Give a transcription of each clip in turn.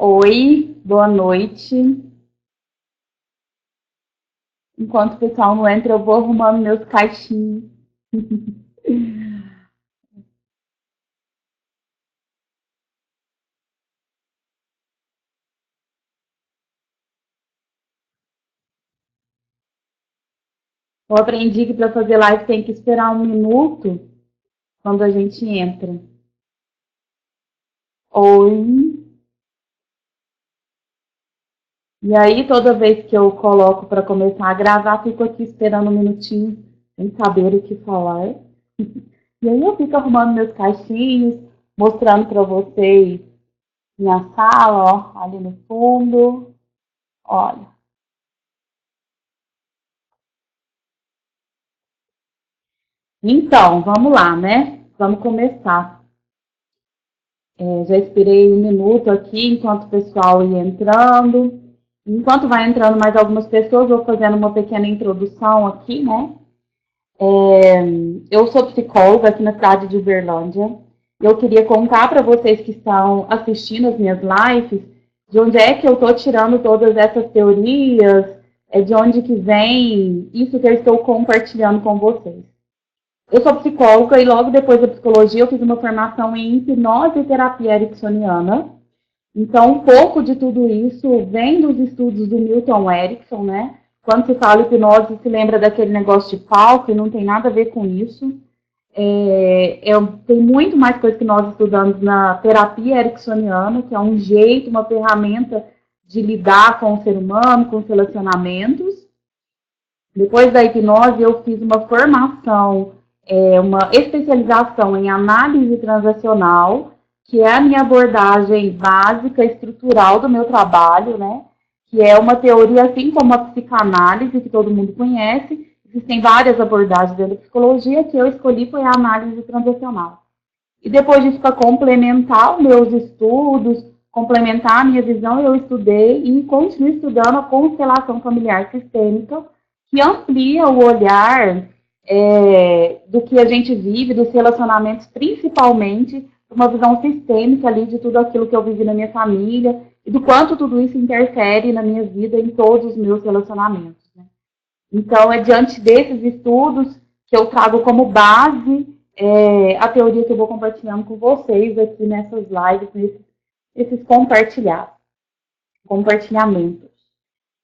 Oi, boa noite. Enquanto o pessoal não entra, eu vou arrumando meus caixinhos. Eu aprendi que para fazer live tem que esperar 1 minuto quando a gente entra. Oi. E aí, toda vez que eu coloco para começar a gravar, fico aqui esperando 1 minutinho, sem saber o que falar. E aí eu fico arrumando meus caixinhos, mostrando para vocês minha sala, ó, ali no fundo. Olha. Então, vamos lá, né? Vamos começar. Já esperei 1 minuto aqui, enquanto o pessoal ia entrando. Enquanto vai entrando mais algumas pessoas, vou fazendo uma pequena introdução aqui, né? Eu sou psicóloga aqui na cidade de Uberlândia. Eu queria contar para vocês que estão assistindo as minhas lives de onde é que eu estou tirando todas essas teorias, de onde que vem isso que eu estou compartilhando com vocês. Eu sou psicóloga e logo depois da psicologia eu fiz uma formação em hipnose e terapia ericksoniana. Então, um pouco de tudo isso vem dos estudos do Milton Erickson, né? Quando se fala hipnose, se lembra daquele negócio de palco e não tem nada a ver com isso. Tem muito mais coisa que nós estudamos na terapia ericksoniana, que é um jeito, uma ferramenta de lidar com o ser humano, com os relacionamentos. Depois da hipnose, eu fiz uma formação, uma especialização em análise transacional, que é a minha abordagem básica, estrutural do meu trabalho, né? Que é uma teoria, assim como a psicanálise, que todo mundo conhece. Existem várias abordagens dentro da psicologia, que eu escolhi foi a análise transacional. E depois disso, para complementar os meus estudos, complementar a minha visão, eu estudei e continuo estudando a constelação familiar sistêmica, que amplia o olhar do que a gente vive, dos relacionamentos, principalmente uma visão sistêmica ali de tudo aquilo que eu vivi na minha família e do quanto tudo isso interfere na minha vida, em todos os meus relacionamentos. Né? Então, é diante desses estudos que eu trago como base a teoria que eu vou compartilhando com vocês aqui nessas lives, nesses compartilhamentos.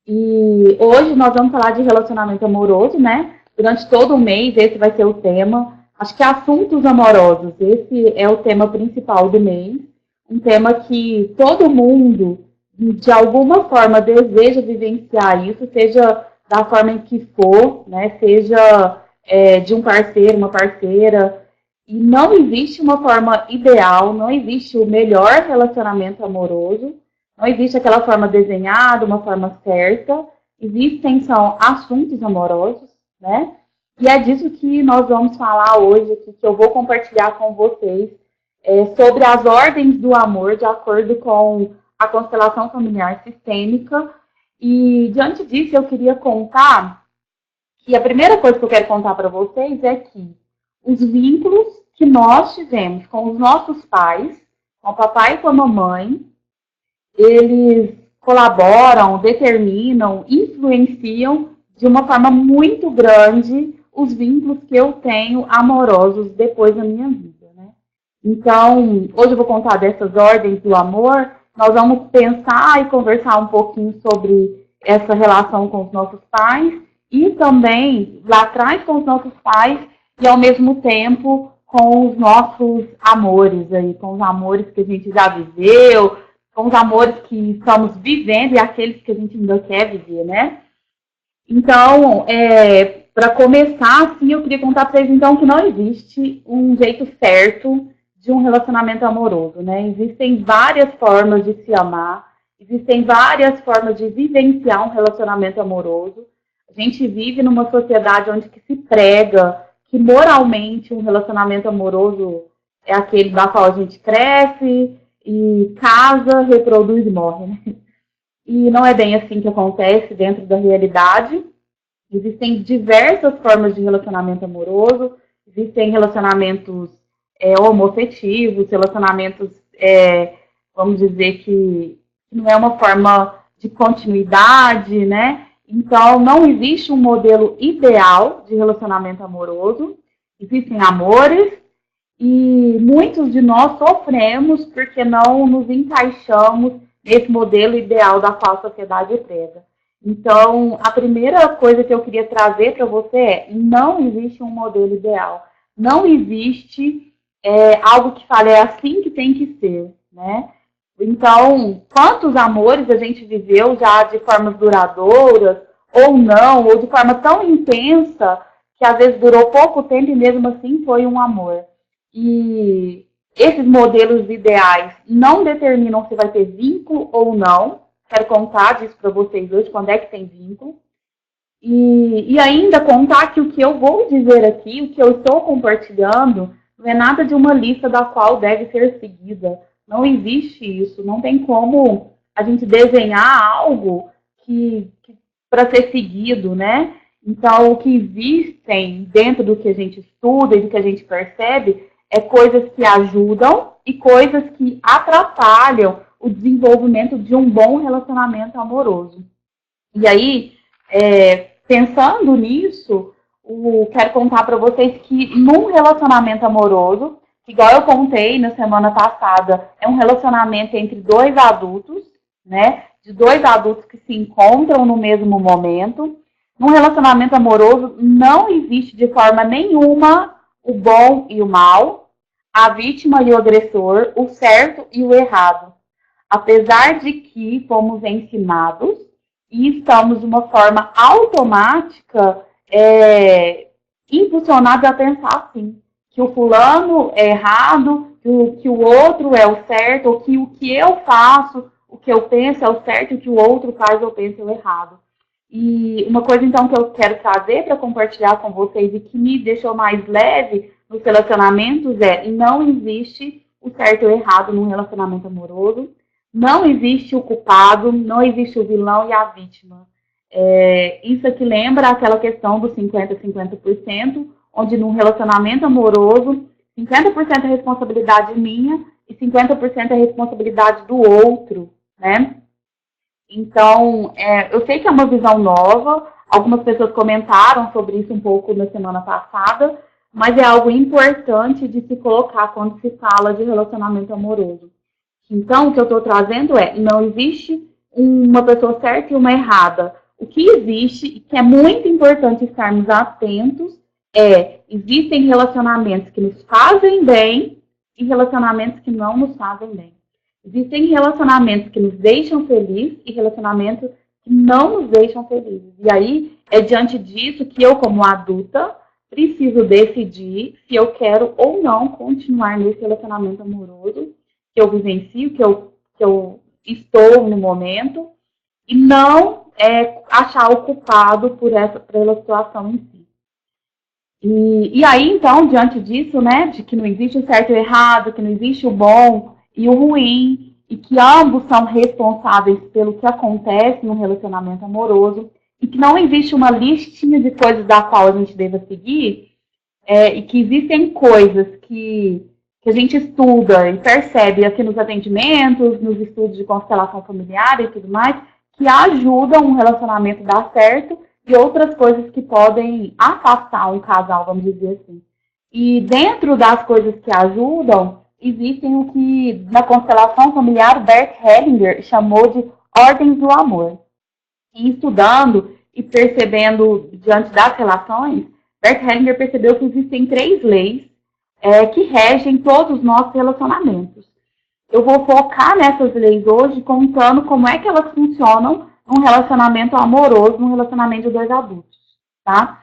E hoje nós vamos falar de relacionamento amoroso, né? Durante todo o mês, esse vai ser o tema. Acho que assuntos amorosos, esse é o tema principal do mês. Um tema que todo mundo, de alguma forma, deseja vivenciar isso, seja da forma em que for, né? Seja de um parceiro, uma parceira. E não existe uma forma ideal, não existe o melhor relacionamento amoroso. Não existe aquela forma desenhada, uma forma certa. Existem, são assuntos amorosos, né? E é disso que nós vamos falar hoje, aqui, que eu vou compartilhar com vocês, sobre as ordens do amor, de acordo com a constelação familiar sistêmica. E, diante disso, eu queria contar que a primeira coisa que eu quero contar para vocês é que os vínculos que nós tivemos com os nossos pais, com o papai e com a mamãe, eles colaboram, determinam, influenciam de uma forma muito grande os vínculos que eu tenho amorosos depois da minha vida, né? Então, hoje eu vou contar dessas ordens do amor, nós vamos pensar e conversar um pouquinho sobre essa relação com os nossos pais e também lá atrás com os nossos pais e ao mesmo tempo com os nossos amores aí, com os amores que a gente já viveu, com os amores que estamos vivendo e aqueles que a gente ainda quer viver, né? Então, para começar, assim, eu queria contar para vocês, então, que não existe um jeito certo de um relacionamento amoroso, né? Existem várias formas de se amar, existem várias formas de vivenciar um relacionamento amoroso. A gente vive numa sociedade onde que se prega que moralmente um relacionamento amoroso é aquele da qual a gente cresce e casa, reproduz e morre, né? E não é bem assim que acontece dentro da realidade. Existem diversas formas de relacionamento amoroso, existem relacionamentos homoafetivos, relacionamentos, vamos dizer que que não é uma forma de continuidade, né? Então, não existe um modelo ideal de relacionamento amoroso. Existem amores e muitos de nós sofremos porque não nos encaixamos nesse modelo ideal da qual a sociedade prega. Então, a primeira coisa que eu queria trazer para você é: não existe um modelo ideal. Não existe algo que fale é assim que tem que ser, né? Então, quantos amores a gente viveu já de formas duradouras, ou não, ou de forma tão intensa, que às vezes durou pouco tempo e mesmo assim foi um amor. E esses modelos ideais não determinam se vai ter vínculo ou não. Quero contar disso para vocês hoje, quando é que tem vínculo. E ainda contar que o que eu vou dizer aqui, o que eu estou compartilhando, não é nada de uma lista da qual deve ser seguida. Não existe isso. Não tem como a gente desenhar algo que para ser seguido, né? Então, o que existem dentro do que a gente estuda e do que a gente percebe é coisas que ajudam e coisas que atrapalham o desenvolvimento de um bom relacionamento amoroso. E aí, pensando nisso, quero contar para vocês que num relacionamento amoroso, igual eu contei na semana passada, é um relacionamento entre dois adultos, né? De dois adultos que se encontram no mesmo momento. Num relacionamento amoroso, não existe de forma nenhuma o bom e o mal, a vítima e o agressor, o certo e o errado. Apesar de que fomos ensinados e estamos de uma forma automática impulsionados a pensar assim, que o fulano é errado, que o outro é o certo, ou que o que eu faço, o que eu penso é o certo, e o que o outro faz ou pensa é o errado. E uma coisa, então, que eu quero trazer para compartilhar com vocês e que me deixou mais leve nos relacionamentos é: não existe o certo ou errado num relacionamento amoroso, não existe o culpado, não existe o vilão e a vítima. Isso aqui lembra aquela questão dos 50-50%, onde num relacionamento amoroso, 50% é responsabilidade minha e 50% é responsabilidade do outro, né? Então, eu sei que é uma visão nova, algumas pessoas comentaram sobre isso um pouco na semana passada, mas é algo importante de se colocar quando se fala de relacionamento amoroso. Então, o que eu estou trazendo não existe uma pessoa certa e uma errada. O que existe, e que é muito importante estarmos atentos, existem relacionamentos que nos fazem bem e relacionamentos que não nos fazem bem. Existem relacionamentos que nos deixam felizes e relacionamentos que não nos deixam felizes. E aí, é diante disso que eu, como adulta, preciso decidir se eu quero ou não continuar nesse relacionamento amoroso que eu vivencio, que eu estou no momento, e não achar o culpado pela situação em si. E aí, então, diante disso, né, de que não existe o certo e o errado, que não existe o bom e o ruim, e que ambos são responsáveis pelo que acontece no relacionamento amoroso, e que não existe uma listinha de coisas da qual a gente deva seguir, e que existem coisas que a gente estuda e percebe aqui nos atendimentos, nos estudos de constelação familiar e tudo mais, que ajudam um relacionamento a dar certo, e outras coisas que podem afastar um casal, vamos dizer assim. E dentro das coisas que ajudam, existem o que na constelação familiar Bert Hellinger chamou de ordens do amor. E estudando e percebendo diante das relações, Bert Hellinger percebeu que existem 3 leis que regem todos os nossos relacionamentos. Eu vou focar nessas leis hoje, contando como é que elas funcionam num relacionamento amoroso, num relacionamento de 2 adultos, tá?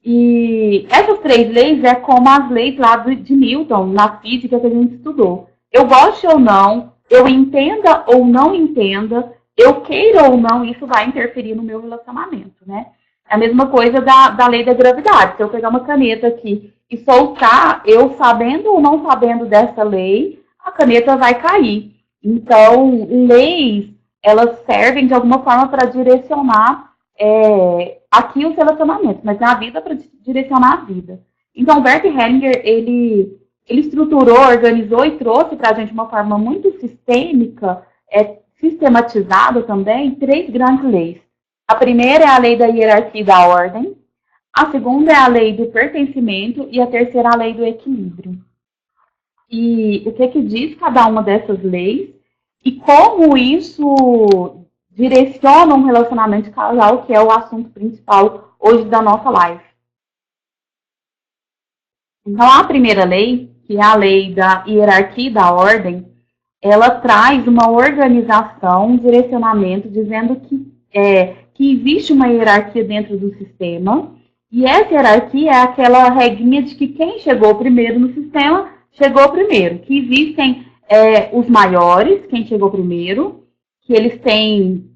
E essas 3 leis é como as leis lá de Newton, na física que a gente estudou. Eu goste ou não, eu entenda ou não entenda, eu queira ou não, isso vai interferir no meu relacionamento, né? É a mesma coisa da lei da gravidade. Se eu pegar uma caneta aqui e soltar, eu sabendo ou não sabendo dessa lei, a caneta vai cair. Então, leis, elas servem de alguma forma para direcionar aqui os relacionamentos, mas na vida para direcionar a vida. Então, Bert Hellinger, ele estruturou, organizou e trouxe para a gente uma forma muito sistêmica sistematizado também 3 grandes leis. A primeira é a lei da hierarquia e da ordem, a segunda é a lei do pertencimento e a terceira é a lei do equilíbrio. E o que diz cada uma dessas leis e como isso direciona um relacionamento casal, que é o assunto principal hoje da nossa live. Então, a primeira lei, que é a lei da hierarquia e da ordem, ela traz uma organização, um direcionamento, dizendo que existe uma hierarquia dentro do sistema, e essa hierarquia é aquela regrinha de que quem chegou primeiro no sistema, chegou primeiro. Que existem os maiores, quem chegou primeiro, que eles têm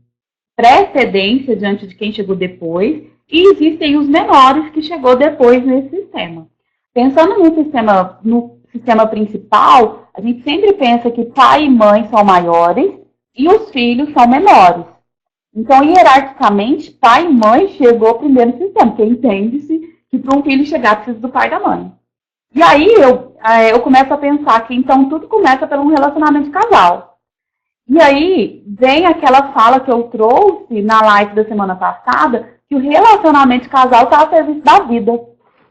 precedência diante de quem chegou depois, e existem os menores que chegou depois nesse sistema. Pensando no sistema principal, a gente sempre pensa que pai e mãe são maiores e os filhos são menores. Então, hierarquicamente, pai e mãe chegou primeiro no sistema, porque entende-se que para um filho chegar precisa do pai e da mãe. E aí eu começo a pensar que então tudo começa por um relacionamento de casal. E aí vem aquela fala que eu trouxe na live da semana passada, que o relacionamento de casal está a serviço da vida.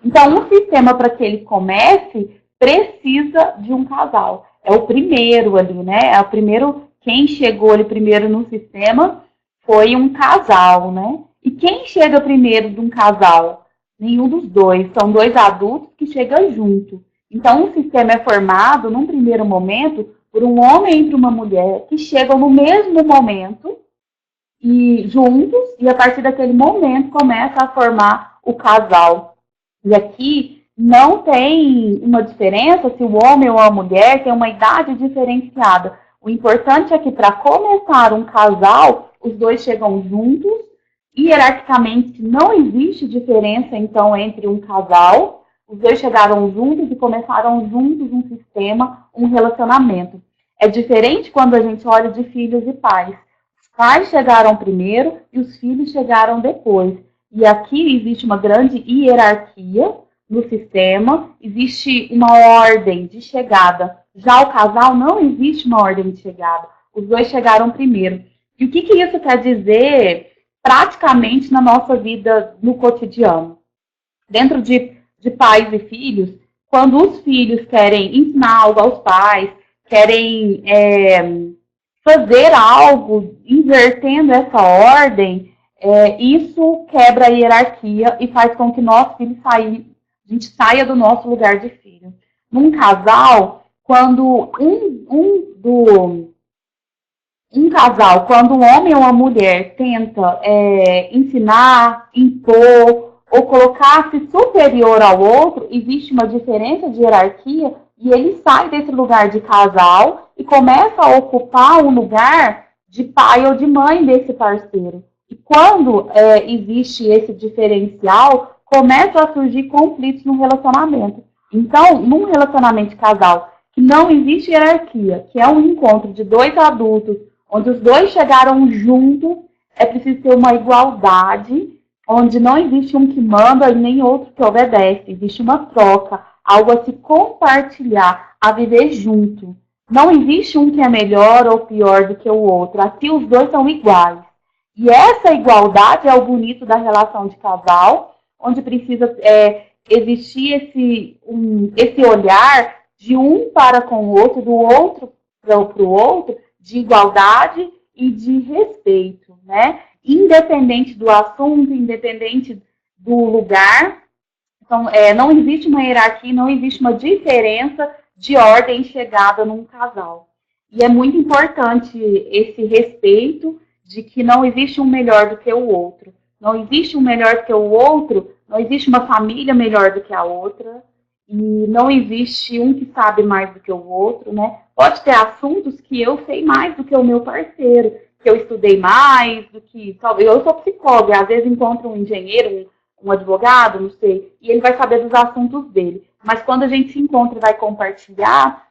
Então, um sistema para que ele comece precisa de um casal. É o primeiro ali, né? É o primeiro, quem chegou ali primeiro no sistema foi um casal, né? E quem chega primeiro de um casal? Nenhum dos dois. São 2 adultos que chegam junto. Então, um sistema é formado, num primeiro momento, por um homem e por uma mulher que chegam no mesmo momento e juntos, e a partir daquele momento começa a formar o casal. E aqui não tem uma diferença se o homem ou a mulher tem uma idade diferenciada. O importante é que para começar um casal, os dois chegam juntos, hierarquicamente não existe diferença então entre um casal, os dois chegaram juntos e começaram juntos um sistema, um relacionamento. É diferente quando a gente olha de filhos e pais. Os pais chegaram primeiro e os filhos chegaram depois. E aqui existe uma grande hierarquia no sistema, existe uma ordem de chegada. Já o casal não existe uma ordem de chegada. Os dois chegaram primeiro. E o que isso quer dizer praticamente na nossa vida no cotidiano? Dentro de pais e filhos, quando os filhos querem ensinar algo aos pais, querem fazer algo invertendo essa ordem, isso quebra a hierarquia e faz com que nós, filhos, a gente saia do nosso lugar de filho. Num casal, quando quando um homem ou uma mulher tenta ensinar, impor ou colocar-se superior ao outro, existe uma diferença de hierarquia e ele sai desse lugar de casal e começa a ocupar um lugar de pai ou de mãe desse parceiro. E quando existe esse diferencial, começam a surgir conflitos no relacionamento. Então, num relacionamento de casal que não existe hierarquia, que é um encontro de 2 adultos, onde os dois chegaram juntos, é preciso ter uma igualdade, onde não existe um que manda e nem outro que obedece. Existe uma troca, algo a se compartilhar, a viver junto. Não existe um que é melhor ou pior do que o outro. Aqui os dois são iguais. E essa igualdade é o bonito da relação de casal, onde precisa existir esse olhar de um para com o outro, do outro para o outro, de igualdade e de respeito, né? Independente do assunto, independente do lugar. Então, não existe uma hierarquia, não existe uma diferença de ordem chegada num casal. E é muito importante esse respeito de que não existe um melhor do que o outro. Não existe um melhor do que o outro, não existe uma família melhor do que a outra, e não existe um que sabe mais do que o outro, né? Pode ter assuntos que eu sei mais do que o meu parceiro, que eu estudei mais do que... Talvez eu sou psicóloga, às vezes encontro um engenheiro, um advogado, não sei, e ele vai saber dos assuntos dele. Mas quando a gente se encontra e vai compartilhar,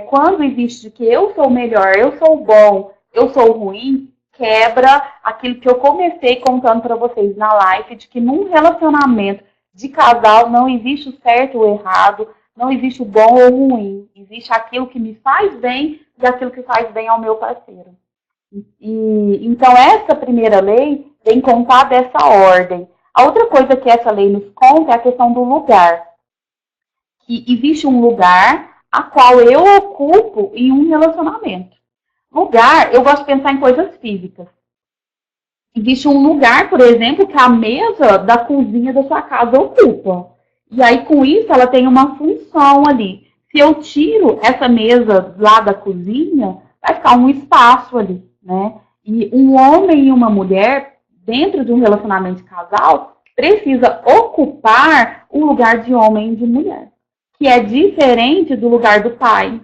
quando existe que eu sou melhor, eu sou bom, eu sou ruim, quebra aquilo que eu comecei contando para vocês na live, de que num relacionamento de casal não existe o certo ou o errado, não existe o bom ou o ruim. Existe aquilo que me faz bem e aquilo que faz bem ao meu parceiro. Então, essa primeira lei vem contar dessa ordem. A outra coisa que essa lei nos conta é a questão do lugar. Que existe um lugar a qual eu ocupo em um relacionamento. Lugar, eu gosto de pensar em coisas físicas. Existe um lugar, por exemplo, que a mesa da cozinha da sua casa ocupa. E aí, com isso, ela tem uma função ali. Se eu tiro essa mesa lá da cozinha, vai ficar um espaço ali, né? E um homem e uma mulher, dentro de um relacionamento de casal, precisa ocupar o lugar de homem e de mulher, que é diferente do lugar do pai,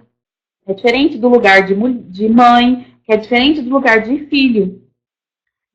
é diferente do lugar de mãe, que é diferente do lugar de filho.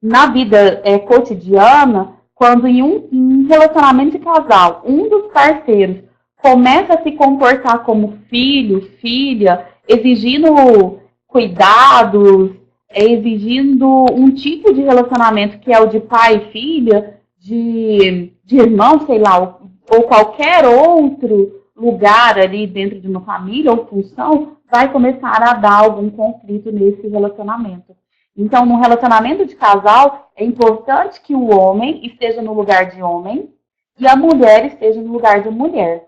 Na vida cotidiana, quando em um relacionamento de casal, um dos parceiros começa a se comportar como filho, filha, exigindo cuidados, exigindo um tipo de relacionamento que é o de pai e filha, de irmão, sei lá, ou qualquer outro lugar ali dentro de uma família ou função, vai começar a dar algum conflito nesse relacionamento. Então, no relacionamento de casal, é importante que o homem esteja no lugar de homem e a mulher esteja no lugar de mulher.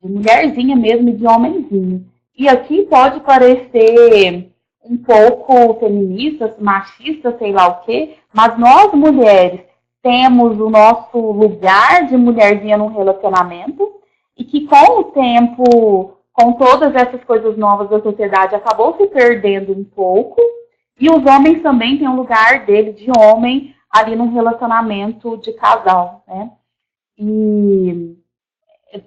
De mulherzinha mesmo e de homenzinho. E aqui pode parecer um pouco feminista, machista, sei lá o quê, mas nós mulheres temos o nosso lugar de mulherzinha no relacionamento e que com o tempo, com todas essas coisas novas da sociedade, acabou se perdendo um pouco. E os homens também têm um lugar dele de homem ali num relacionamento de casal, né? E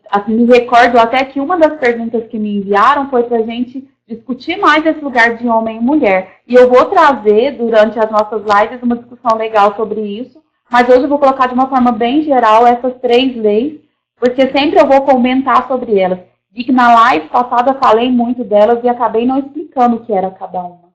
assim, me recordo até que uma das perguntas que me enviaram foi para a gente discutir mais esse lugar de homem e mulher. E eu vou trazer, durante as nossas lives, uma discussão legal sobre isso, mas hoje eu vou colocar de uma forma bem geral essas 3 leis, porque sempre eu vou comentar sobre elas. Vi que na live passada falei muito delas e acabei não explicando o que era cada uma.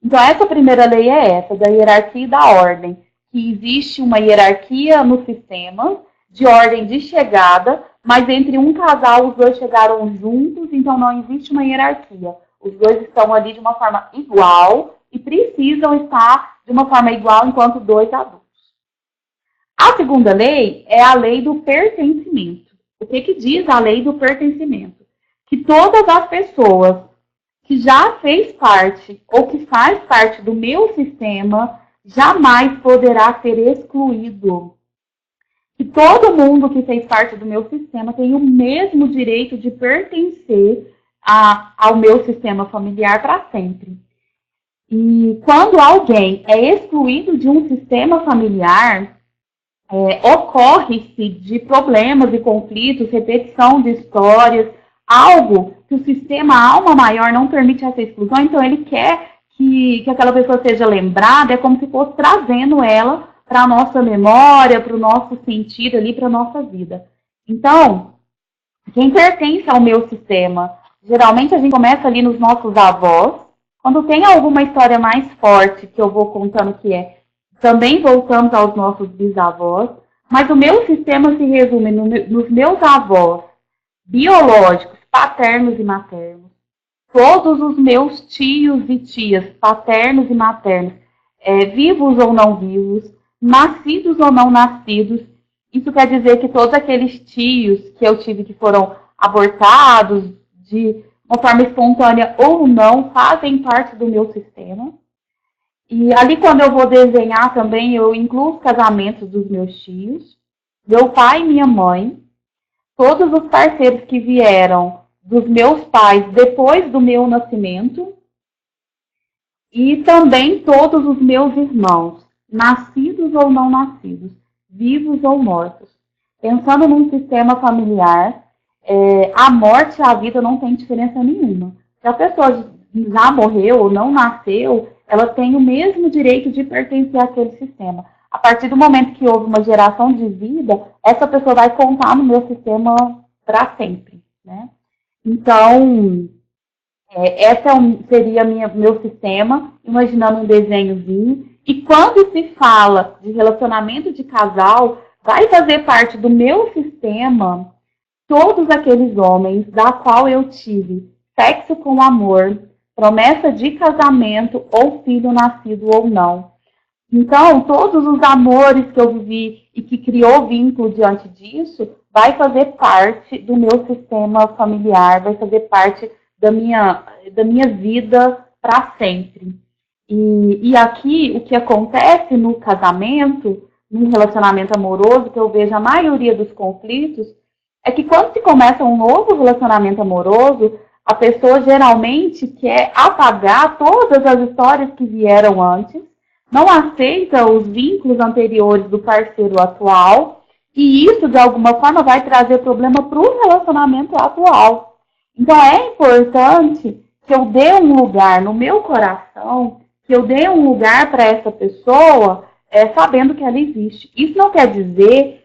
Então, essa primeira lei é essa, da hierarquia e da ordem, que existe uma hierarquia no sistema, de ordem de chegada, mas entre um casal os dois chegaram juntos, então não existe uma hierarquia. Os dois estão ali de uma forma igual e precisam estar de uma forma igual enquanto 2 adultos. A segunda lei é a lei do pertencimento. O que diz a lei do pertencimento? Que todas as pessoas que já fez parte ou que faz parte do meu sistema jamais poderá ser excluído. Que todo mundo que fez parte do meu sistema tem o mesmo direito de pertencer ao meu sistema familiar para sempre. E quando alguém é excluído de um sistema familiar, ocorre-se de problemas e conflitos, repetição de histórias, algo que o sistema alma maior não permite essa exclusão, então ele quer que aquela pessoa seja lembrada, é como se fosse trazendo ela para a nossa memória, para o nosso sentido ali, para a nossa vida. Então, quem pertence ao meu sistema, geralmente a gente começa ali nos nossos avós, quando tem alguma história mais forte que eu vou contando que também voltamos aos nossos bisavós, mas o meu sistema se resume nos meus avós biológicos, paternos e maternos, todos os meus tios e tias, paternos e maternos, vivos ou não vivos, nascidos ou não nascidos. Isso quer dizer que todos aqueles tios que eu tive que foram abortados de uma forma espontânea ou não, fazem parte do meu sistema. E ali, quando eu vou desenhar também, eu incluo os casamentos dos meus tios, meu pai e minha mãe, todos os parceiros que vieram dos meus pais depois do meu nascimento e também todos os meus irmãos, nascidos ou não nascidos, vivos ou mortos. Pensando num sistema familiar, a morte e a vida não tem diferença nenhuma. Se a pessoa já morreu ou não nasceu, ela tem o mesmo direito de pertencer àquele sistema. A partir do momento que houve uma geração de vida, essa pessoa vai contar no meu sistema para sempre, né? Então, esse seria meu sistema, imaginando um desenhozinho. E quando se fala de relacionamento de casal, vai fazer parte do meu sistema todos aqueles homens da qual eu tive sexo com amor, promessa de casamento ou filho nascido ou não. Então, todos os amores que eu vivi e que criou vínculo diante disso, vai fazer parte do meu sistema familiar, vai fazer parte da minha vida para sempre. E aqui, o que acontece no casamento, no relacionamento amoroso, que eu vejo a maioria dos conflitos, é que quando se começa um novo relacionamento amoroso, a pessoa geralmente quer apagar todas as histórias que vieram antes, não aceita os vínculos anteriores do parceiro atual, e isso, de alguma forma, vai trazer problema para o relacionamento atual. Então, é importante que eu dê um lugar no meu coração, que eu dê um lugar para essa pessoa, sabendo que ela existe. Isso não quer dizer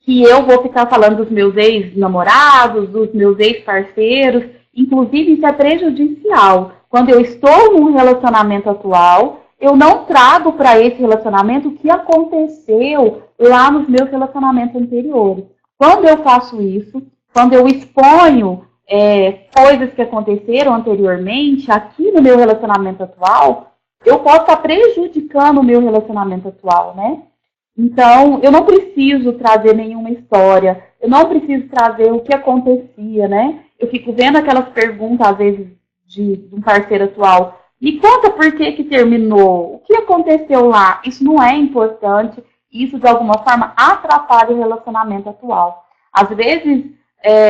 que eu vou ficar falando dos meus ex-namorados, dos meus ex-parceiros. Inclusive, isso é prejudicial. Quando eu estou num relacionamento atual, eu não trago para esse relacionamento o que aconteceu lá nos meus relacionamentos anteriores. Quando eu faço isso, quando eu exponho coisas que aconteceram anteriormente aqui no meu relacionamento atual, eu posso estar prejudicando o meu relacionamento atual, né? Então, eu não preciso trazer nenhuma história, eu não preciso trazer o que acontecia, né? Eu fico vendo aquelas perguntas, às vezes, de um parceiro atual. Me conta por que terminou, o que aconteceu lá. Isso não é importante, isso, de alguma forma, atrapalha o relacionamento atual. Às vezes,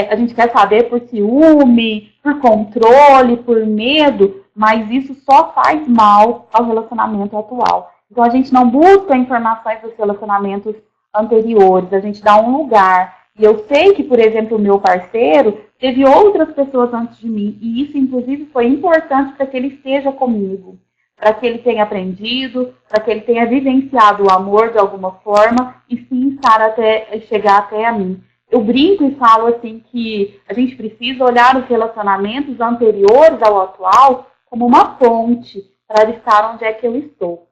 a gente quer saber por ciúme, por controle, por medo, mas isso só faz mal ao relacionamento atual. Então, a gente não busca informações dos relacionamentos anteriores, a gente dá um lugar. E eu sei que, por exemplo, o meu parceiro teve outras pessoas antes de mim, e isso, inclusive, foi importante para que ele esteja comigo, para que ele tenha aprendido, para que ele tenha vivenciado o amor de alguma forma, e sim chegar até a mim. Eu brinco e falo assim que a gente precisa olhar os relacionamentos anteriores ao atual como uma ponte para estar onde é que eu estou.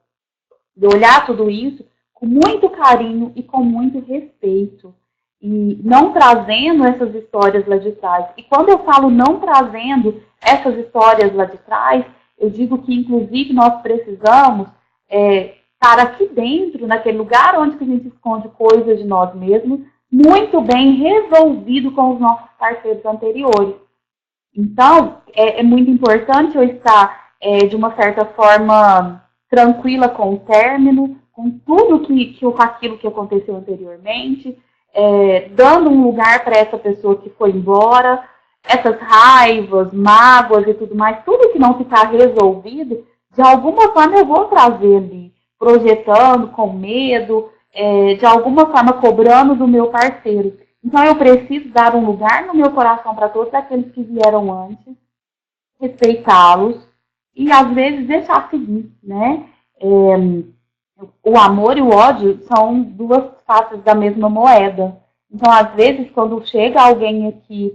De olhar tudo isso com muito carinho e com muito respeito. E não trazendo essas histórias lá de trás. E quando eu falo não trazendo essas histórias lá de trás, eu digo que, inclusive, nós precisamos estar aqui dentro, naquele lugar onde a gente esconde coisas de nós mesmos, muito bem resolvido com os nossos parceiros anteriores. Então, é muito importante eu estar, de uma certa forma, tranquila com o término, com tudo aquilo que aconteceu anteriormente, dando um lugar para essa pessoa que foi embora, essas raivas, mágoas e tudo mais, tudo que não ficar resolvido, de alguma forma eu vou trazer ali, projetando com medo, de alguma forma cobrando do meu parceiro. Então eu preciso dar um lugar no meu coração para todos aqueles que vieram antes, respeitá-los e às vezes deixar seguir, né? O amor e o ódio são duas faces da mesma moeda. Então, às vezes, quando chega alguém aqui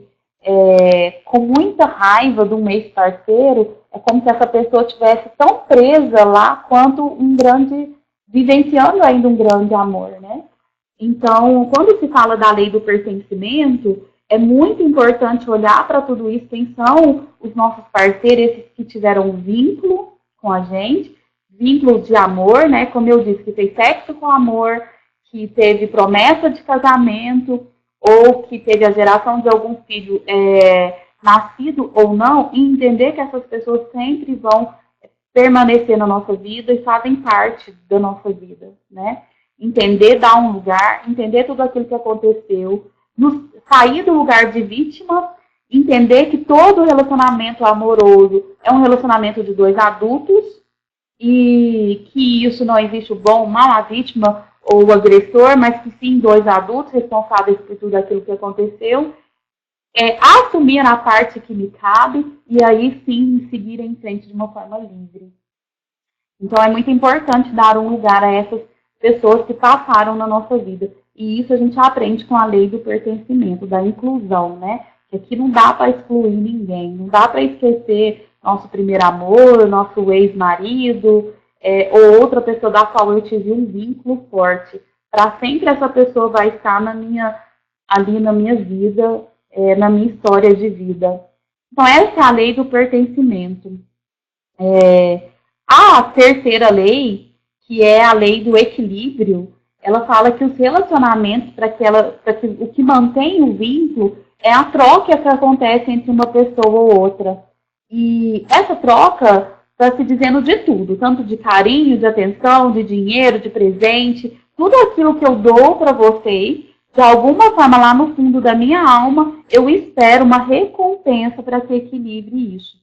com muita raiva do um ex-parceiro, é como se essa pessoa estivesse tão presa lá quanto vivenciando ainda um grande amor, né? Então, quando se fala da lei do pertencimento, é muito importante olhar para tudo isso, quem são os nossos parceiros, esses que tiveram um vínculo com a gente, vínculo de amor, né? Como eu disse, que fez sexo com amor, que teve promessa de casamento, ou que teve a geração de algum filho nascido ou não, e entender que essas pessoas sempre vão permanecer na nossa vida e fazem parte da nossa vida, né? Entender, dar um lugar, entender tudo aquilo que aconteceu, sair do lugar de vítima, entender que todo relacionamento amoroso é um relacionamento de dois adultos e que isso não existe o bom, o mal, a vítima ou o agressor, mas que sim, dois adultos responsáveis por tudo aquilo que aconteceu, assumir a parte que me cabe e aí sim seguir em frente de uma forma livre. Então é muito importante dar um lugar a essas pessoas que passaram na nossa vida. E isso a gente aprende com a lei do pertencimento, da inclusão, né? Que aqui não dá para excluir ninguém, não dá para esquecer nosso primeiro amor, nosso ex-marido, ou outra pessoa da qual eu tive um vínculo forte. Para sempre essa pessoa vai estar ali na minha vida, na minha história de vida. Então, essa é a lei do pertencimento. A terceira lei, que é a lei do equilíbrio, ela fala que os relacionamentos, para que o que mantém o vínculo, é a troca que acontece entre uma pessoa ou outra. E essa troca está se dizendo de tudo, tanto de carinho, de atenção, de dinheiro, de presente, tudo aquilo que eu dou para vocês, de alguma forma lá no fundo da minha alma, eu espero uma recompensa para que equilibre isso.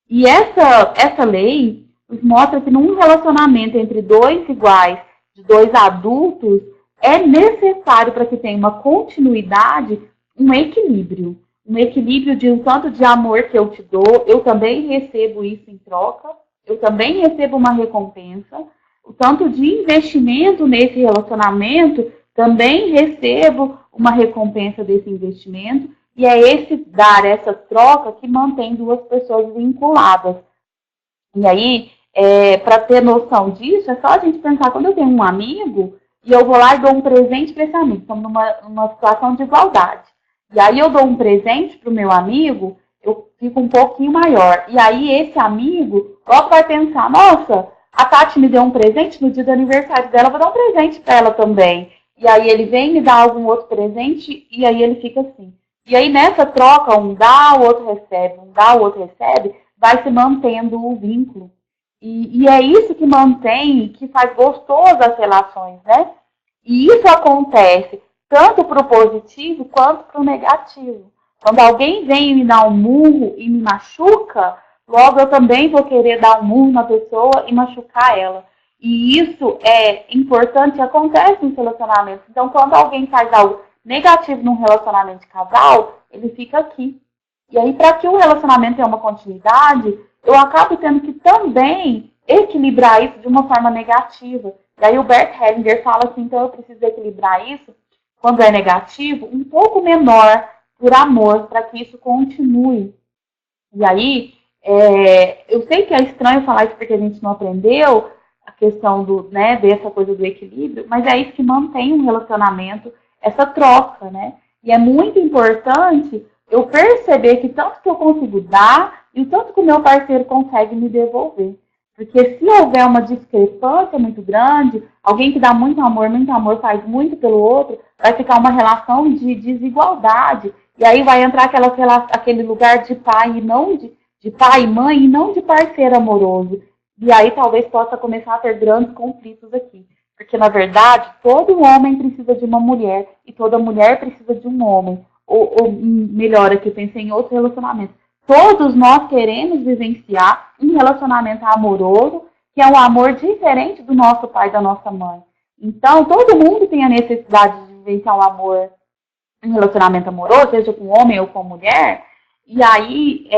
E essa lei nos mostra que num relacionamento entre dois iguais, de dois adultos, é necessário para que tenha uma continuidade, um equilíbrio. Um equilíbrio de um tanto de amor que eu te dou, eu também recebo isso em troca, eu também recebo uma recompensa. O tanto de investimento nesse relacionamento, também recebo uma recompensa desse investimento. E é esse dar, essa troca, que mantém duas pessoas vinculadas. E aí, para ter noção disso, é só a gente pensar, quando eu tenho um amigo, e eu vou lá e dou um presente para esse amigo, estamos numa situação de igualdade. E aí eu dou um presente para o meu amigo, eu fico um pouquinho maior. E aí esse amigo logo vai pensar, nossa, a Tati me deu um presente no dia do aniversário dela, eu vou dar um presente para ela também. E aí ele vem me dar algum outro presente, e aí ele fica assim. E aí nessa troca, um dá, o outro recebe, um dá, o outro recebe, vai se mantendo o vínculo. E é isso que mantém, que faz gostoso as relações, né? E isso acontece tanto para o positivo quanto para o negativo. Quando alguém vem e me dá um murro e me machuca, logo eu também vou querer dar um murro na pessoa e machucar ela. E isso é importante e acontece nos relacionamentos. Então, quando alguém faz algo negativo num relacionamento de casal, ele fica aqui. E aí, para que o relacionamento tenha uma continuidade, eu acabo tendo que também equilibrar isso de uma forma negativa. E aí o Bert Hellinger fala assim, então eu preciso equilibrar isso, quando é negativo, um pouco menor por amor, para que isso continue. E aí, eu sei que é estranho falar isso porque a gente não aprendeu a questão dessa coisa do equilíbrio, mas é isso que mantém um relacionamento, essa troca, né? E é muito importante eu perceber que tanto que eu consigo dar e o tanto que o meu parceiro consegue me devolver. Porque se houver uma discrepância muito grande, alguém que dá muito amor, faz muito pelo outro, vai ficar uma relação de desigualdade. E aí vai entrar aquele lugar de pai e não de pai e mãe e não de parceiro amoroso. E aí talvez possa começar a ter grandes conflitos aqui. Porque, na verdade, todo homem precisa de uma mulher e toda mulher precisa de um homem. Ou melhor, aqui pensei em outro relacionamento. Todos nós queremos vivenciar um relacionamento amoroso, que é um amor diferente do nosso pai e da nossa mãe. Então, todo mundo tem a necessidade de vivenciar um amor, um relacionamento amoroso, seja com homem ou com mulher. E aí,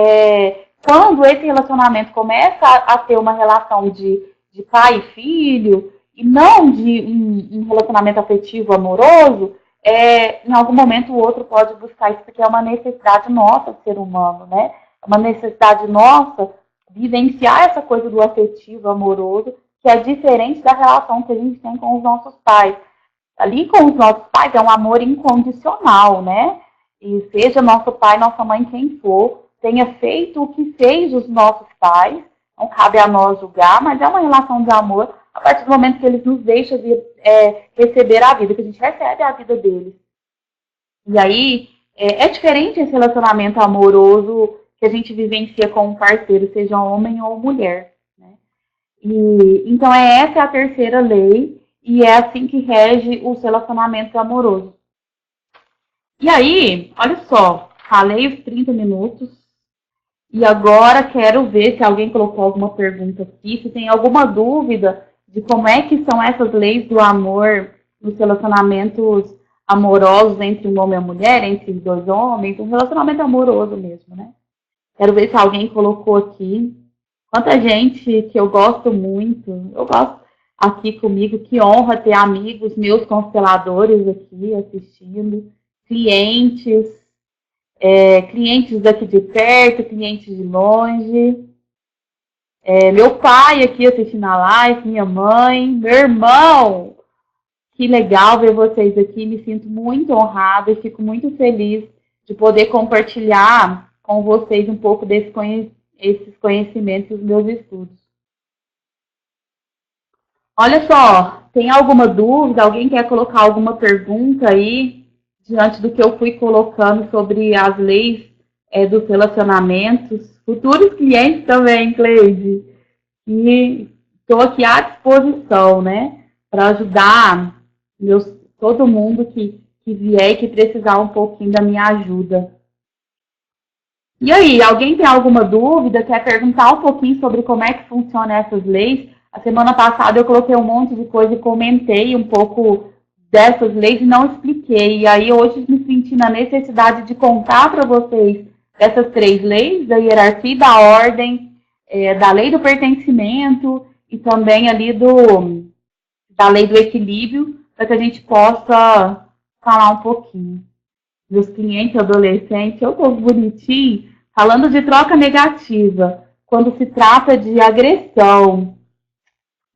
quando esse relacionamento começa a ter uma relação de pai e filho, e não de um relacionamento afetivo amoroso, em algum momento o outro pode buscar isso, porque é uma necessidade nossa de ser humano, né? É uma necessidade nossa vivenciar essa coisa do afetivo amoroso, que é diferente da relação que a gente tem com os nossos pais. Ali com os nossos pais é um amor incondicional, né? E seja nosso pai, nossa mãe, quem for, tenha feito o que fez os nossos pais, não cabe a nós julgar, mas é uma relação de amor a partir do momento que eles nos deixam receber a vida, que a gente recebe a vida deles. E aí, é diferente esse relacionamento amoroso que a gente vivencia com um parceiro, seja homem ou mulher, né? Então, essa é a terceira lei, e é assim que rege os relacionamentos amorosos. E aí, olha só, falei os 30 minutos, e agora quero ver se alguém colocou alguma pergunta aqui, se tem alguma dúvida de como é que são essas leis do amor nos relacionamentos amorosos entre um homem e uma mulher, entre os dois homens, um relacionamento amoroso mesmo, né? Quero ver se alguém colocou aqui. Quanta gente que eu gosto muito, eu gosto aqui comigo, que honra ter amigos meus consteladores aqui assistindo, clientes daqui de perto, clientes de longe. Meu pai aqui assistindo a live, minha mãe, meu irmão. Que legal ver vocês aqui, me sinto muito honrada e fico muito feliz de poder compartilhar com vocês um pouco esses conhecimentos dos meus estudos. Olha só, tem alguma dúvida? Alguém quer colocar alguma pergunta aí, diante do que eu fui colocando sobre as leis dos relacionamentos? Futuros clientes também, Cleide. E estou aqui à disposição, né, para ajudar todo mundo que vier e que precisar um pouquinho da minha ajuda. E aí, alguém tem alguma dúvida? Quer perguntar um pouquinho sobre como é que funcionam essas leis? A semana passada eu coloquei um monte de coisa e comentei um pouco dessas leis e não expliquei. E aí hoje me senti na necessidade de contar para vocês essas 3 leis, da hierarquia e da ordem, da lei do pertencimento e também ali da lei do equilíbrio, para que a gente possa falar um pouquinho. Meus clientes adolescentes, eu estou bonitinho, falando de troca negativa, quando se trata de agressão.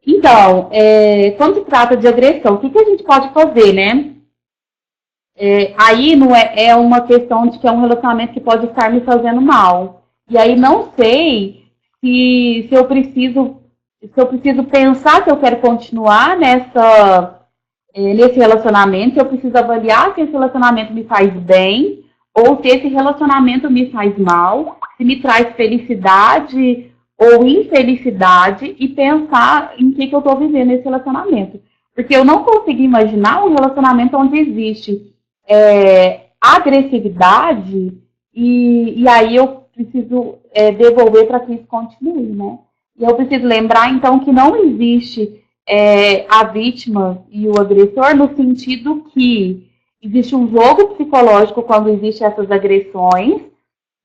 Então, quando se trata de agressão, o que a gente pode fazer, né? Aí não é uma questão de que é um relacionamento que pode estar me fazendo mal. E aí não sei se eu preciso pensar se eu quero continuar nesse relacionamento, se eu preciso avaliar se esse relacionamento me faz bem ou se esse relacionamento me faz mal, se me traz felicidade ou infelicidade e pensar em que eu estou vivendo nesse relacionamento. Porque eu não consigo imaginar um relacionamento onde existe agressividade e aí eu preciso devolver para que isso continue, né? E eu preciso lembrar, então, que não existe a vítima e o agressor no sentido que existe um jogo psicológico quando existem essas agressões,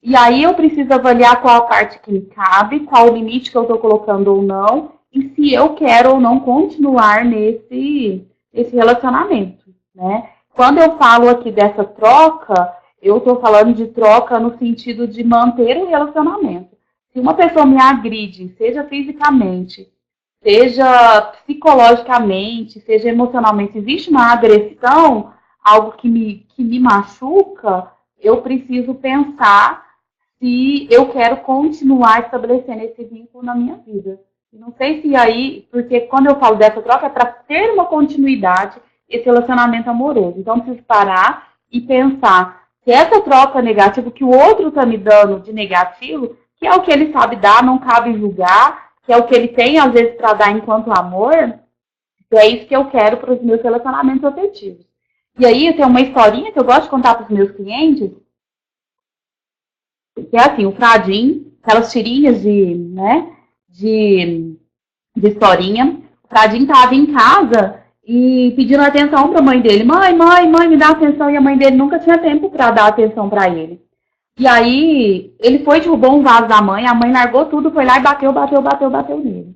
e aí eu preciso avaliar qual a parte que me cabe, qual o limite que eu estou colocando ou não, e se eu quero ou não continuar nesse relacionamento, né? Quando eu falo aqui dessa troca, eu estou falando de troca no sentido de manter o relacionamento. Se uma pessoa me agride, seja fisicamente, seja psicologicamente, seja emocionalmente, existe uma agressão, algo que me machuca, eu preciso pensar se eu quero continuar estabelecendo esse vínculo na minha vida. Não sei se aí, porque quando eu falo dessa troca, é para ter uma continuidade esse relacionamento amoroso. Então, eu preciso parar e pensar se essa troca negativa, que o outro está me dando de negativo, que é o que ele sabe dar, não cabe julgar, que é o que ele tem, às vezes, para dar enquanto amor, é isso que eu quero para os meus relacionamentos afetivos. E aí, eu tenho uma historinha que eu gosto de contar para os meus clientes, que é assim, o Fradim, aquelas tirinhas de historinha. O Fradim estava em casa e pedindo atenção para a mãe dele. Mãe, me dá atenção. E a mãe dele nunca tinha tempo para dar atenção para ele. E aí, ele foi, derrubou um vaso da mãe, a mãe largou tudo, foi lá e bateu nele.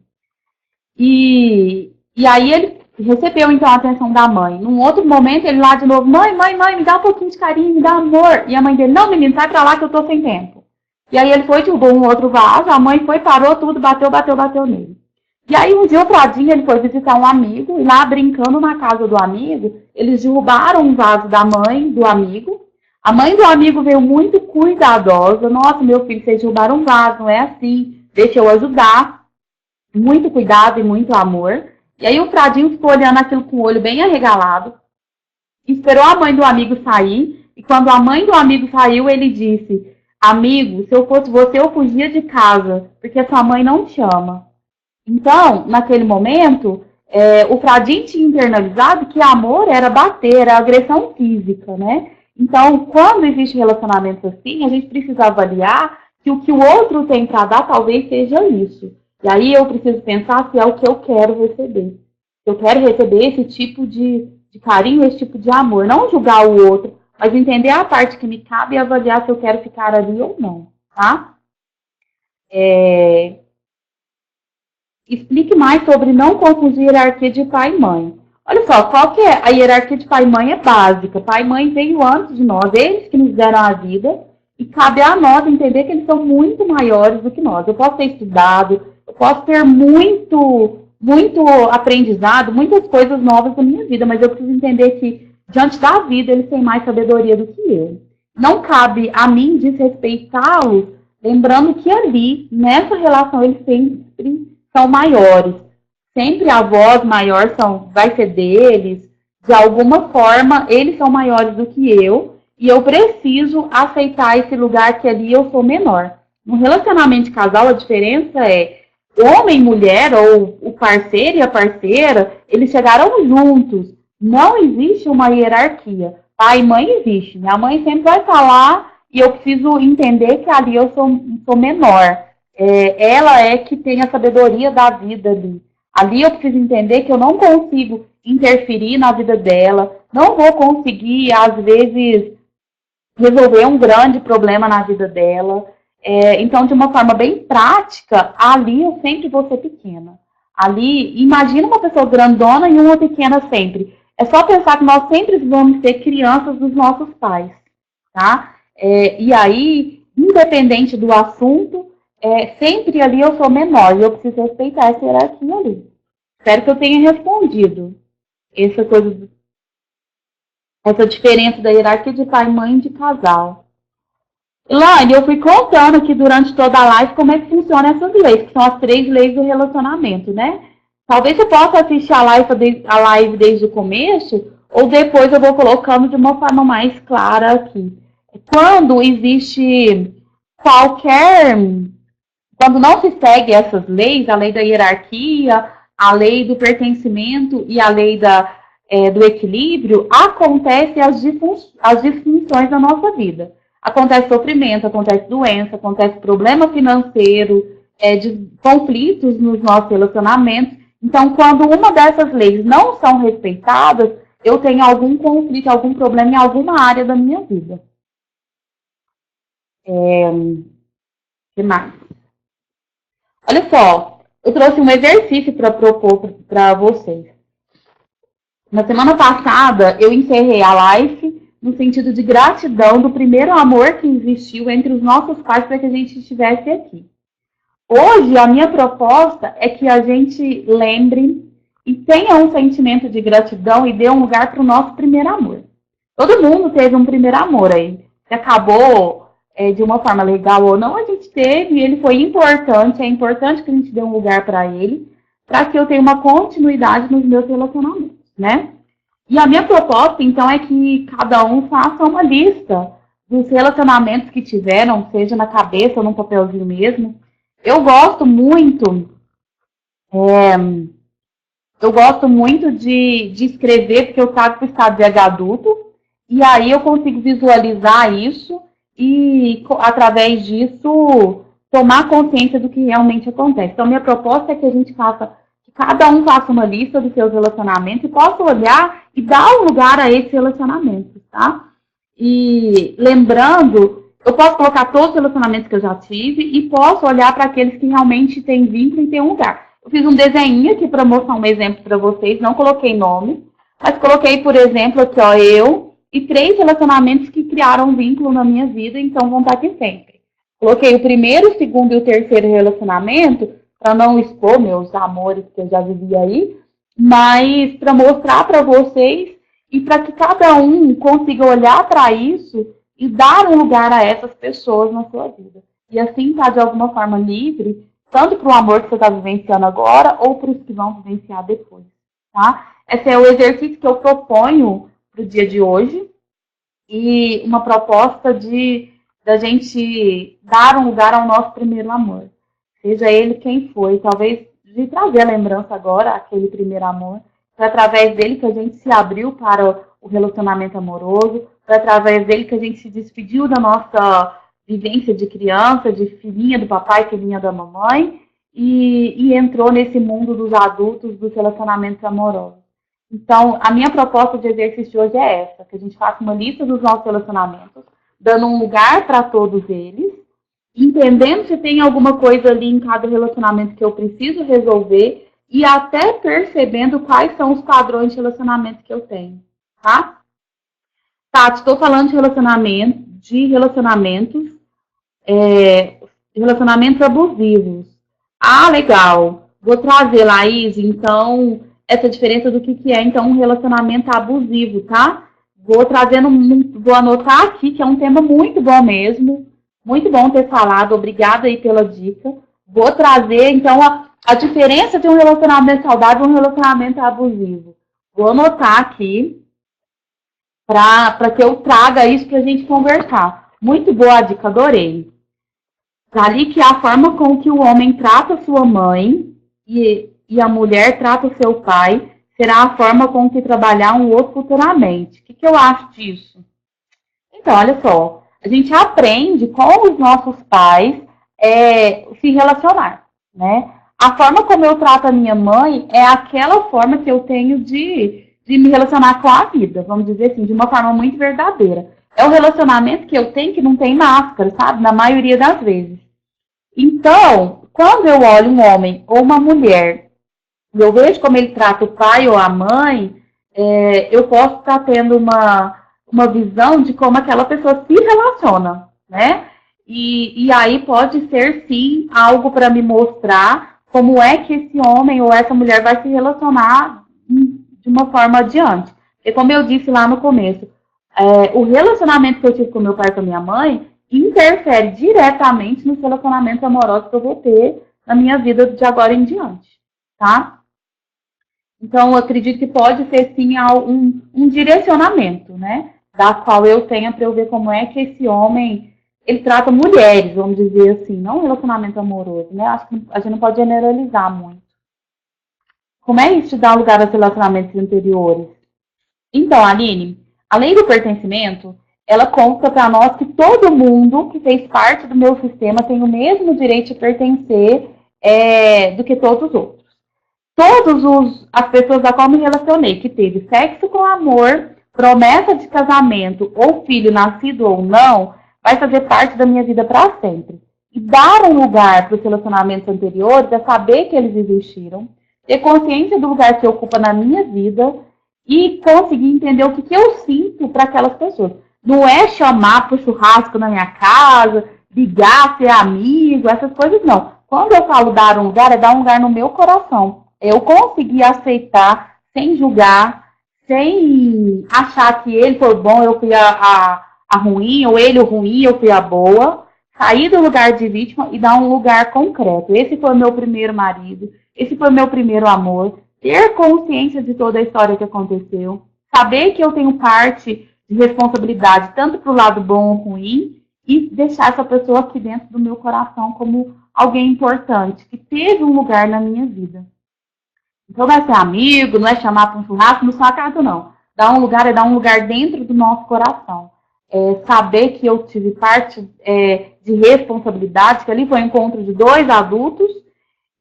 E aí ele recebeu, então, a atenção da mãe. Num outro momento, ele lá de novo, mãe, me dá um pouquinho de carinho, me dá amor. E a mãe dele, não, menino, sai pra lá que eu tô sem tempo. E aí ele foi, derrubou um outro vaso, a mãe foi, parou tudo, bateu nele. E aí um dia o Pradinho, ele foi visitar um amigo, e lá brincando na casa do amigo, eles derrubaram um vaso da mãe do amigo. A mãe do amigo veio muito cuidadosa. Nossa, meu filho, vocês derrubaram um vaso, não é assim. Deixa eu ajudar. Muito cuidado e muito amor. E aí o Pradinho ficou olhando aquilo com o olho bem arregalado. Esperou a mãe do amigo sair. E quando a mãe do amigo saiu, ele disse, amigo, se eu fosse você, eu fugia de casa, porque sua mãe não te ama. Então, naquele momento, o Pradinho tinha internalizado que amor era bater, era agressão física, né? Então, quando existe relacionamento assim, a gente precisa avaliar que o que o outro tem para dar talvez seja isso. E aí eu preciso pensar se é o que eu quero receber. Eu quero receber esse tipo de carinho, esse tipo de amor. Não julgar o outro, mas entender a parte que me cabe e avaliar se eu quero ficar ali ou não, tá? Explique mais sobre não confundir hierarquia de pai e mãe. Olha só, qual que é? A hierarquia de pai e mãe é básica. Pai e mãe veio antes de nós, eles que nos deram a vida, e cabe a nós entender que eles são muito maiores do que nós. Eu posso ter estudado, eu posso ter muito aprendizado, muitas coisas novas na minha vida, mas eu preciso entender que, diante da vida, eles têm mais sabedoria do que eu. não cabe a mim desrespeitá-los, lembrando que ali, nessa relação, eles sempre são maiores. Sempre a voz maior vai ser deles. De alguma forma, eles são maiores do que eu. E eu preciso aceitar esse lugar que ali eu sou menor. No relacionamento de casal, a diferença é homem e mulher, ou o parceiro e a parceira, eles chegaram juntos. Não existe uma hierarquia. Pai e mãe existe. Minha mãe sempre vai falar e eu preciso entender que ali eu sou menor. Ela é que tem a sabedoria da vida ali. Ali eu preciso entender que eu não consigo interferir na vida dela, não vou conseguir, às vezes, resolver um grande problema na vida dela. Então, de uma forma bem prática, ali eu sempre vou ser pequena. Ali, imagina uma pessoa grandona e uma pequena sempre. É só pensar que nós sempre vamos ser crianças dos nossos pais, tá? E aí, independente do assunto, sempre ali eu sou menor e eu preciso respeitar essa hierarquia ali. Espero que eu tenha respondido essa diferença da hierarquia de pai e mãe de casal. Elaine, eu fui contando aqui durante toda a live como é que funcionam essas leis, que são as 3 leis do relacionamento, né? Talvez você possa assistir a live desde o começo, ou depois eu vou colocando de uma forma mais clara aqui. Quando existe quando não se segue essas leis, a lei da hierarquia, a lei do pertencimento e a lei do equilíbrio, acontecem as disfunções da nossa vida. Acontece sofrimento, acontece doença, acontece problema financeiro, de conflitos nos nossos relacionamentos. Então, quando uma dessas leis não são respeitadas, eu tenho algum conflito, algum problema em alguma área da minha vida. Que mais? Olha só, eu trouxe um exercício para propor para vocês. Na semana passada, eu encerrei a live no sentido de gratidão do primeiro amor que existiu entre os nossos pais para que a gente estivesse aqui. Hoje, a minha proposta é que a gente lembre e tenha um sentimento de gratidão e dê um lugar para o nosso primeiro amor. Todo mundo teve um primeiro amor aí. Se acabou de uma forma legal ou não, a gente teve e ele foi importante. É importante que a gente dê um lugar para ele, para que eu tenha uma continuidade nos meus relacionamentos, né? E a minha proposta, então, é que cada um faça uma lista dos relacionamentos que tiveram, seja na cabeça ou num papelzinho mesmo. Eu gosto muito de escrever, porque eu trago para o estado de adulto, e aí eu consigo visualizar isso e, através disso, tomar consciência do que realmente acontece. Então, minha proposta é que a gente que cada um faça uma lista dos seus relacionamentos e possa olhar e dar um lugar a esses relacionamentos, tá? E lembrando, eu posso colocar todos os relacionamentos que eu já tive e posso olhar para aqueles que realmente têm vínculo e têm um lugar. Eu fiz um desenho aqui para mostrar um exemplo para vocês, não coloquei nome, mas coloquei, por exemplo, aqui, ó, eu e 3 relacionamentos que criaram um vínculo na minha vida, então vão estar aqui sempre. Coloquei o primeiro, o segundo e o terceiro relacionamento, para não expor meus amores que eu já vivi aí, mas para mostrar para vocês e para que cada um consiga olhar para isso e dar um lugar a essas pessoas na sua vida. E assim estar de alguma forma livre, tanto para o amor que você está vivenciando agora, ou para os que vão vivenciar depois, tá? Esse é o exercício que eu proponho para o dia de hoje, e uma proposta da gente dar um lugar ao nosso primeiro amor. Seja ele quem foi, talvez de trazer a lembrança agora, aquele primeiro amor, foi através dele que a gente se abriu para o relacionamento amoroso, foi através dele que a gente se despediu da nossa vivência de criança, de filhinha do papai, filhinha da mamãe, e entrou nesse mundo dos adultos, dos relacionamentos amorosos. Então, a minha proposta de exercício hoje é essa, que a gente faça uma lista dos nossos relacionamentos, dando um lugar para todos eles, entendendo se tem alguma coisa ali em cada relacionamento que eu preciso resolver e até percebendo quais são os padrões de relacionamento que eu tenho, tá? Tati, estou falando de relacionamentos abusivos. Ah, legal. Vou trazer, Laís, então, essa diferença do que é, então, um relacionamento abusivo, tá? Vou anotar aqui, que é um tema muito bom mesmo. Muito bom ter falado. Obrigada aí pela dica. Vou trazer, então, a diferença de um relacionamento saudável e um relacionamento abusivo. Vou anotar aqui para que eu traga isso para a gente conversar. Muito boa a dica, adorei. Ali que a forma com que o homem trata sua mãe e a mulher trata seu pai será a forma com que trabalhar um outro futuramente. O que eu acho disso? Então, olha só, a gente aprende com os nossos pais se relacionar, né? A forma como eu trato a minha mãe é aquela forma que eu tenho de me relacionar com a vida, vamos dizer assim, de uma forma muito verdadeira. É o relacionamento que eu tenho que não tem máscara, sabe? Na maioria das vezes. Então, quando eu olho um homem ou uma mulher, e eu vejo como ele trata o pai ou a mãe, eu posso estar tendo uma visão de como aquela pessoa se relaciona, né? E aí pode ser, sim, algo para me mostrar como é que esse homem ou essa mulher vai se relacionar de uma forma adiante. E como eu disse lá no começo, o relacionamento que eu tive com meu pai e com a minha mãe interfere diretamente nos relacionamentos amorosos que eu vou ter na minha vida de agora em diante, tá? Então, eu acredito que pode ser, sim, um direcionamento, né? Da qual eu tenho para eu ver como é que esse homem, ele trata mulheres, vamos dizer assim, não um relacionamento amoroso, né? Acho que a gente não pode generalizar muito. Como é isso de dar lugar aos relacionamentos anteriores? Então, Aline, a lei do pertencimento, ela consta para nós que todo mundo que fez parte do meu sistema tem o mesmo direito de pertencer do que todos os outros. As pessoas da qual me relacionei, que teve sexo com amor, promessa de casamento ou filho nascido ou não, vai fazer parte da minha vida para sempre. E dar um lugar para os relacionamentos anteriores é saber que eles existiram, ter consciência do lugar que ocupa na minha vida e conseguir entender o que eu sinto para aquelas pessoas. Não é chamar para o churrasco na minha casa, ligar, ser amigo, essas coisas não. Quando eu falo dar um lugar, é dar um lugar no meu coração. Eu consegui aceitar, sem julgar, sem achar que ele foi bom, eu fui a ruim, ou ele o ruim, eu fui a boa. Sair do lugar de vítima e dar um lugar concreto. Esse foi o meu primeiro marido, esse foi o meu primeiro amor. Ter consciência de toda a história que aconteceu. Saber que eu tenho parte de responsabilidade, tanto para o lado bom ou ruim, e deixar essa pessoa aqui dentro do meu coração como alguém importante, que teve um lugar na minha vida. Então não é ser amigo, não é chamar para um churrasco, não só casa, não. Dar um lugar é dar um lugar dentro do nosso coração. Saber que eu tive parte de responsabilidade, que ali foi um encontro de dois adultos,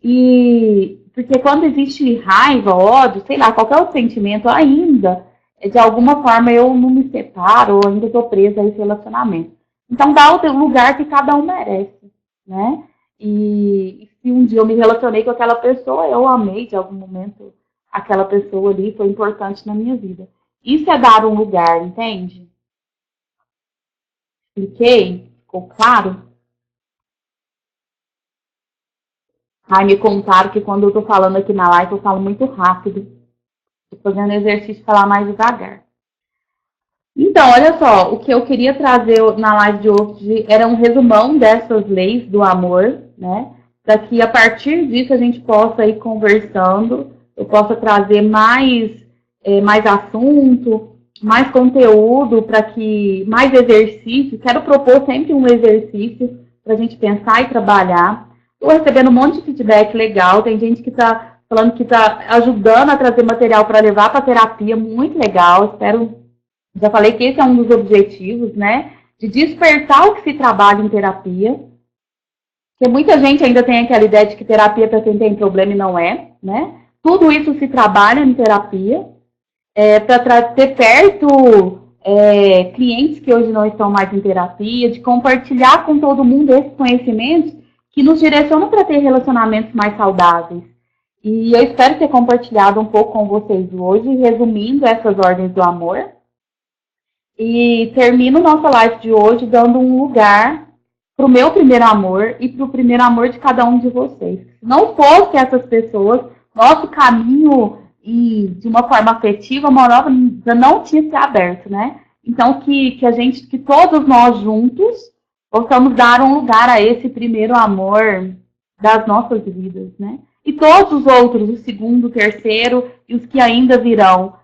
e porque quando existe raiva, ódio, sei lá, qualquer outro sentimento ainda, de alguma forma eu não me separo, ou ainda estou presa a esse relacionamento. Então dá o lugar que cada um merece, né? E se um dia eu me relacionei com aquela pessoa, eu amei de algum momento aquela pessoa ali, foi importante na minha vida. Isso é dar um lugar, entende? Expliquei? Ficou claro? Ai, me contaram que quando eu tô falando aqui na live, eu falo muito rápido. Tô fazendo exercício de falar mais devagar. Então, olha só, o que eu queria trazer na live de hoje era um resumão dessas leis do amor, né? Para que a partir disso a gente possa ir conversando, eu possa trazer mais assunto, mais conteúdo, para que mais exercício. Quero propor sempre um exercício para a gente pensar e trabalhar. Estou recebendo um monte de feedback legal, tem gente que está falando que está ajudando a trazer material para levar para terapia, muito legal, já falei que esse é um dos objetivos, né? De despertar o que se trabalha em terapia. Porque muita gente ainda tem aquela ideia de que terapia é para quem tem problema e não é, né? Tudo isso se trabalha em terapia. Para ter perto clientes que hoje não estão mais em terapia, de compartilhar com todo mundo esses conhecimentos que nos direcionam para ter relacionamentos mais saudáveis. E eu espero ter compartilhado um pouco com vocês hoje, resumindo essas ordens do amor. E termino nossa live de hoje dando um lugar para o meu primeiro amor e para o primeiro amor de cada um de vocês. Se não fosse essas pessoas, nosso caminho e de uma forma afetiva, amorosa, não tinha se aberto, né? Então, que todos nós juntos possamos dar um lugar a esse primeiro amor das nossas vidas, né? E todos os outros, o segundo, o terceiro e os que ainda virão.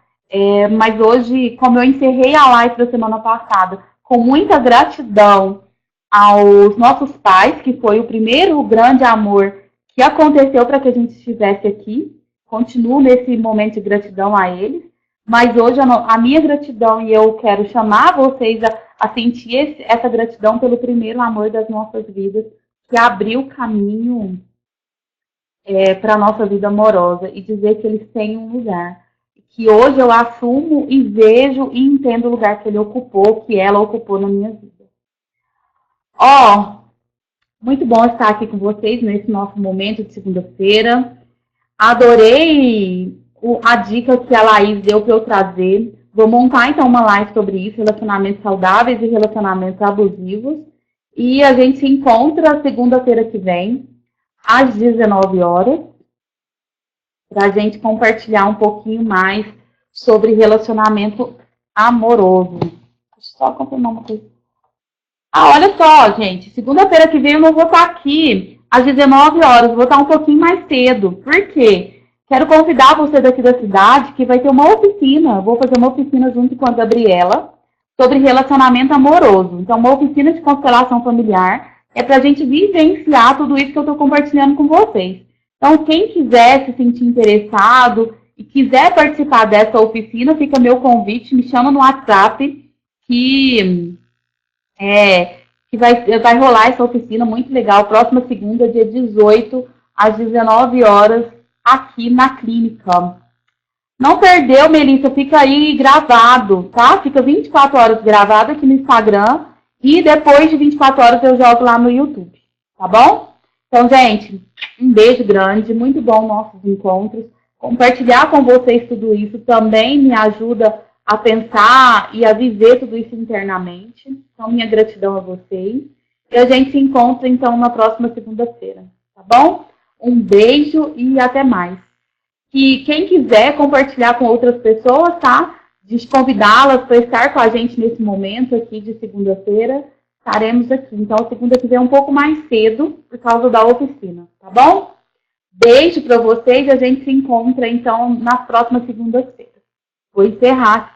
Mas hoje, como eu encerrei a live da semana passada, com muita gratidão aos nossos pais, que foi o primeiro grande amor que aconteceu para que a gente estivesse aqui. Continuo nesse momento de gratidão a eles. Mas hoje a minha gratidão, e eu quero chamar vocês a sentir essa gratidão pelo primeiro amor das nossas vidas, que abriu o caminho para a nossa vida amorosa, e dizer que eles têm um lugar. Que hoje eu assumo e vejo e entendo o lugar que ele ocupou, que ela ocupou na minha vida. Muito bom estar aqui com vocês nesse nosso momento de segunda-feira. Adorei a dica que a Laís deu para eu trazer. Vou montar, então, uma live sobre isso, relacionamentos saudáveis e relacionamentos abusivos. E a gente se encontra segunda-feira que vem, às 19 horas, para a gente compartilhar um pouquinho mais sobre relacionamento amoroso. Deixa eu só confirmar uma coisa. Olha só, gente, segunda-feira que vem eu não vou estar aqui às 19 horas, vou estar um pouquinho mais cedo. Por quê? Quero convidar você daqui da cidade, que vai ter uma oficina. Vou fazer uma oficina junto com a Gabriela sobre relacionamento amoroso. Então, uma oficina de constelação familiar é para a gente vivenciar tudo isso que eu estou compartilhando com vocês. Então, quem quiser se sentir interessado e quiser participar dessa oficina, fica meu convite, me chama no WhatsApp que vai rolar essa oficina muito legal, próxima segunda, dia 18, às 19 horas, aqui na clínica. Não perdeu, Melissa, fica aí gravado, tá? Fica 24 horas gravado aqui no Instagram e depois de 24 horas eu jogo lá no YouTube, tá bom? Então, gente, um beijo grande, muito bom nossos encontros. Compartilhar com vocês tudo isso também me ajuda a pensar e a viver tudo isso internamente. Então, minha gratidão a vocês. E a gente se encontra, então, na próxima segunda-feira, tá bom? Um beijo e até mais. E quem quiser compartilhar com outras pessoas, tá? De convidá-las para estar com a gente nesse momento aqui de segunda-feira, estaremos aqui. Então, segunda que vem é um pouco mais cedo, por causa da oficina, tá bom? Beijo para vocês e a gente se encontra, então, na próxima segunda-feira. Vou encerrar